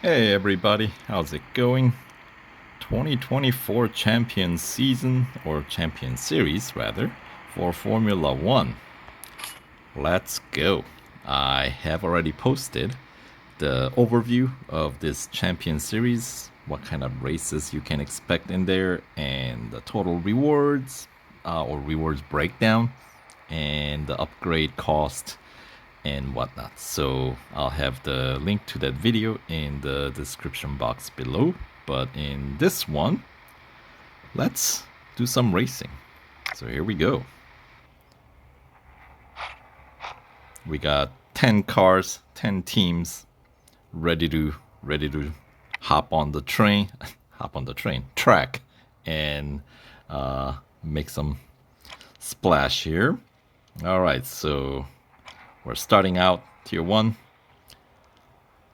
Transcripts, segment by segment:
Hey everybody, how's it going? 2024 Champion Season, or Champion Series rather, for Formula One. Let's go. I have already posted the overview of this Champion Series, what kind of races you can expect in there, and the total rewards, or rewards breakdown, and the upgrade cost and whatnot. So I'll have the link to that video in the description box below. But in this one, let's do some racing. So here we go. We got 10 cars, 10 teams ready to hop on the track, and make some splash here. All right, so we're starting out Tier 1,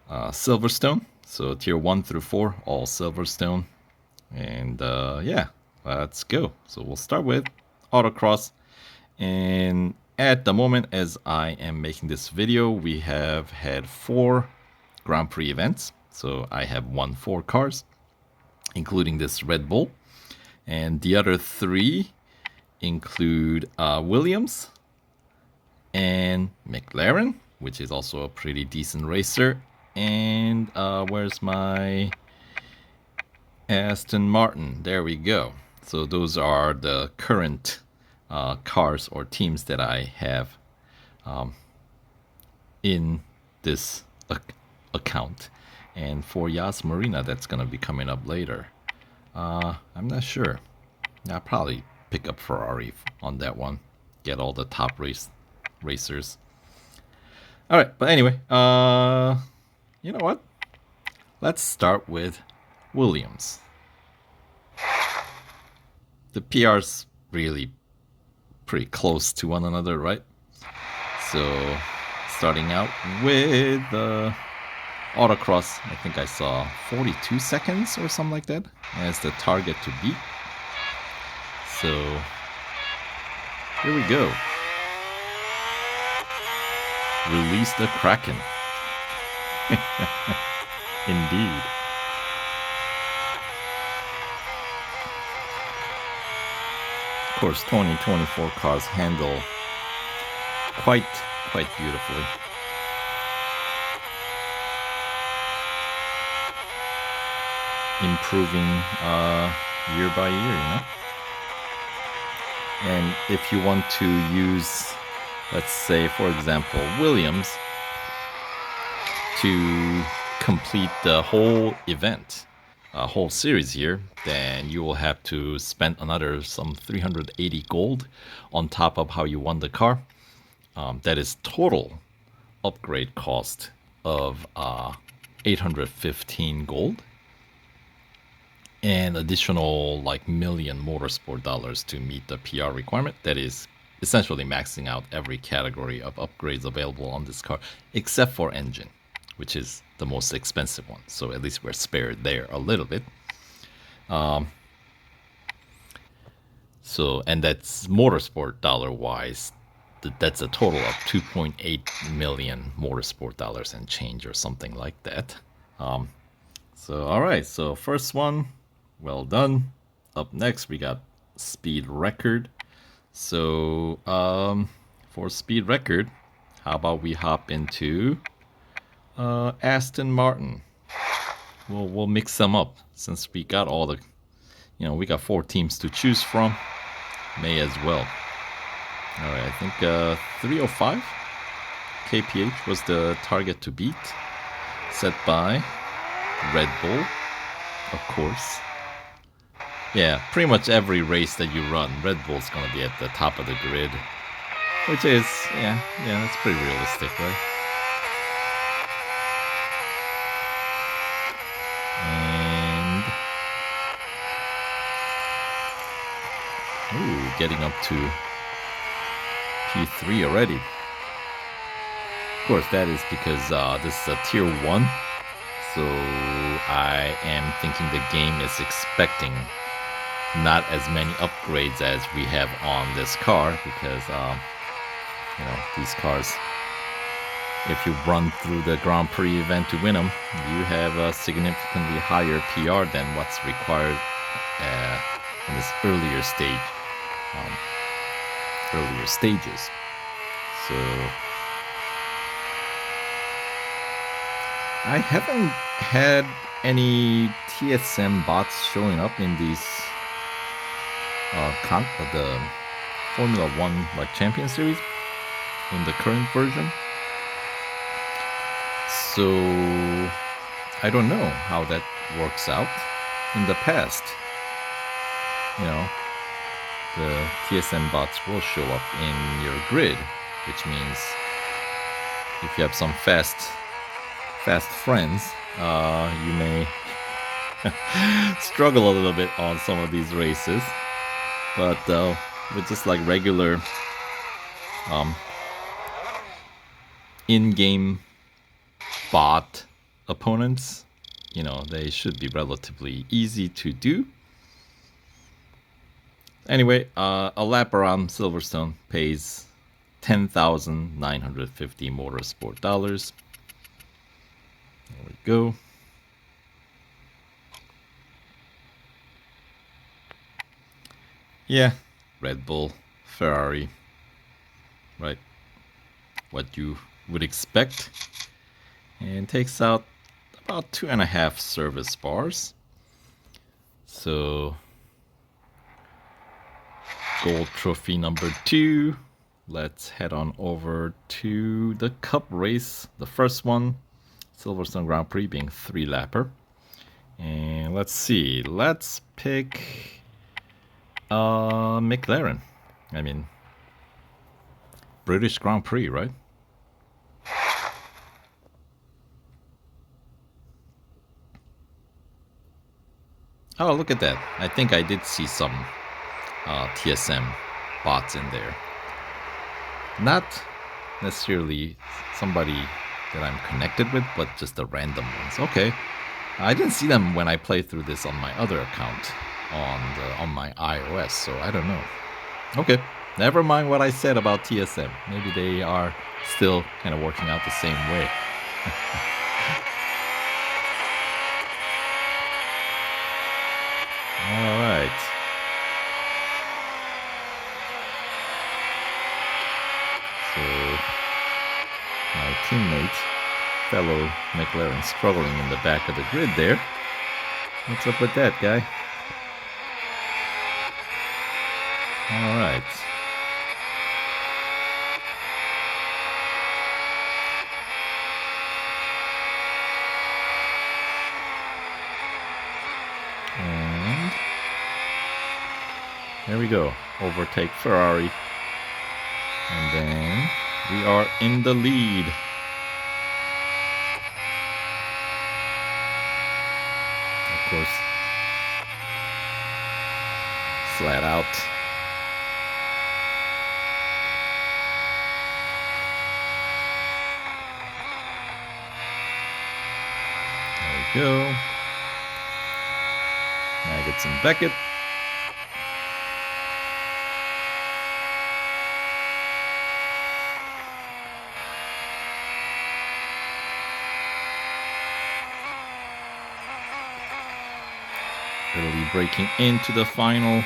Silverstone. So Tier 1 through 4, all Silverstone. And yeah, let's go. So we'll start with Autocross. And at the moment, as I am making this video, we have had 4 Grand Prix events. So I have won 4 cars, including this Red Bull. And the other 3 include Williams and McLaren, which is also a pretty decent racer. And where's my Aston Martin? There we go. So those are the current cars or teams that I have in this account. And for Yas Marina, that's going to be coming up later. I'm not sure. I'll probably pick up Ferrari on that one. Get all the top racers. All right, but anyway, you know what? Let's start with Williams. The PR's really pretty close to one another, right? So starting out with Autocross, I think I saw 42 seconds or something like that as the target to beat. So here we go. Release the Kraken. Indeed. Of course, 2024 cars handle quite beautifully. Improving year by year, you know? And if you want to use, let's say, for example, Williams, to complete the whole event, a whole series here, then you will have to spend another some 380 gold on top of how you won the car. That is total upgrade cost of 815 gold. And additional like million motorsport dollars to meet the PR requirement. That is essentially maxing out every category of upgrades available on this car, except for engine, which is the most expensive one. So at least we're spared there a little bit. So, and that's motorsport dollar wise. That's a total of 2.8 million motorsport dollars and change or something like that. So, all right. So first one, well done. Up next, we got speed record. So for speed record, how about we hop into Aston Martin? We'll mix them up since we got all the, we got 4 teams to choose from. May as well. All right, I think 305 kph was the target to beat, set by Red Bull, of course. Yeah, pretty much every race that you run, Red Bull's going to be at the top of the grid. Which is, yeah, that's pretty realistic, right? And... ooh, getting up to P3 already. Of course, that is because this is a Tier 1. So I am thinking the game is expecting not as many upgrades as we have on this car, because these cars if you run through the Grand Prix event to win them, you have a significantly higher PR than what's required in this earlier stages. So I haven't had any TSM bots showing up in these the Formula One like Champion Series in the current version. So I don't know how that works out. In the past, the TSM bots will show up in your grid, which means if you have some fast friends, you may struggle a little bit on some of these races. But with just like regular in-game bot opponents, they should be relatively easy to do. Anyway, a lap around Silverstone pays 10,950 motorsport dollars. There we go. Yeah, Red Bull, Ferrari, right? What you would expect. And takes out about 2.5 service bars. So, gold trophy number 2. Let's head on over to the Cup race. The first one, Silverstone Grand Prix being 3-lapper. And let's see. Let's pick McLaren. I mean, British Grand Prix, right? Oh, look at that. I think I did see some TSM bots in there. Not necessarily somebody that I'm connected with, but just the random ones. Okay. I didn't see them when I played through this on my other account on my iOS, so I don't know. Okay. Never mind what I said about TSM. Maybe they are still kind of working out the same way. All right. So my teammate, fellow McLaren, struggling in the back of the grid there. What's up with that, guy? All right. And there we go. Overtake Ferrari. And then we are in the lead. Of course, flat out. There we go. Maggots and Beckett. Early breaking into the final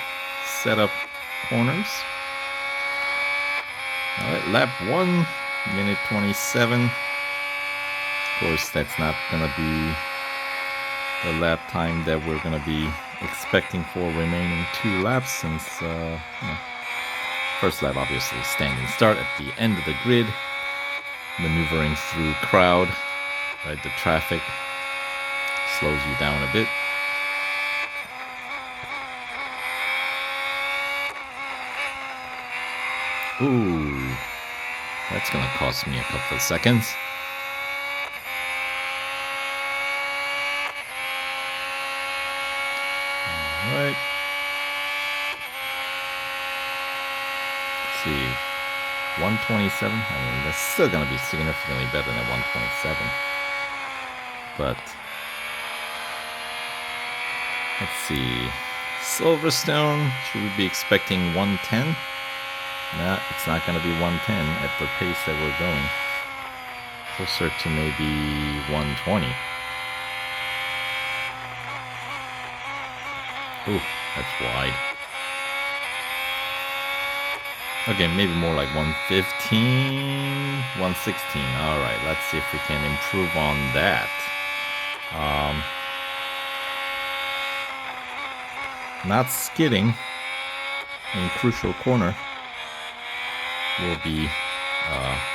setup corners. All right, lap 1, minute 27. Of course, that's not going to be the lap time that we're going to be expecting for remaining 2 laps, since first lap obviously standing start at the end of the grid, maneuvering through crowd, right? The traffic slows you down a bit. Ooh, that's gonna cost me a couple of seconds. All right. Let's see, 127. I mean, that's still gonna be significantly better than 127. But let's see, Silverstone, should we be expecting 110? Nah, it's not going to be 110 at the pace that we're going. Closer to maybe 120. Ooh, that's wide. Okay, maybe more like 115, 116. All right, let's see if we can improve on that. Not skidding in crucial corner will be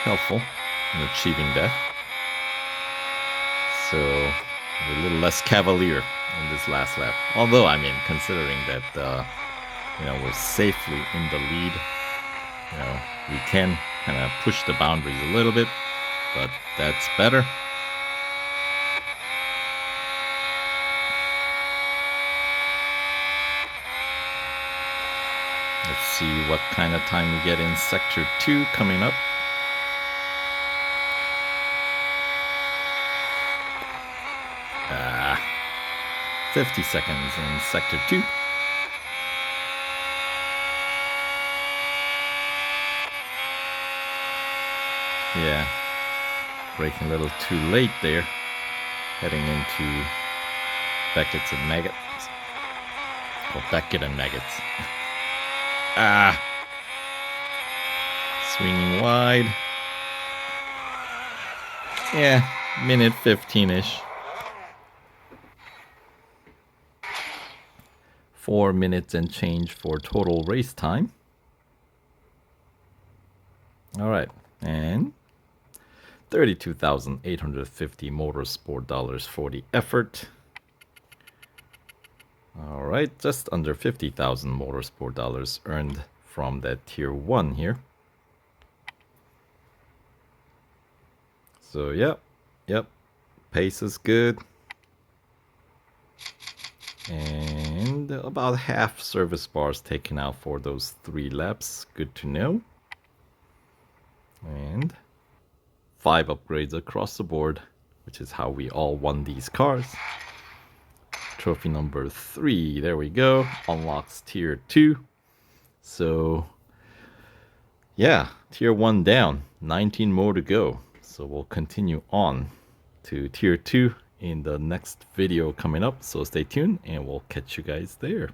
helpful in achieving that. So a little less cavalier in this last lap. Although, I mean, considering that we're safely in the lead, we can kind of push the boundaries a little bit, but that's better. Let's see what kind of time we get in Sector 2 coming up. Ah, 50 seconds in Sector 2. Yeah, braking a little too late there. Heading into Beckett's and Maggots. Or Beckett and Maggots. Ah! Swinging wide. Yeah, minute 15-ish. 4 minutes and change for total race time. Alright, and 32,850 motorsport dollars for the effort. Alright, just under 50,000 motorsport dollars earned from that tier 1 here. So yep, pace is good. And about half service bars taken out for those 3 laps, good to know. And 5 upgrades across the board, which is how we all won these cars. Trophy number 3, there we go, unlocks tier 2. So yeah, tier 1 down, 19 more to go. So we'll continue on to tier 2 in the next video coming up. So stay tuned and we'll catch you guys there.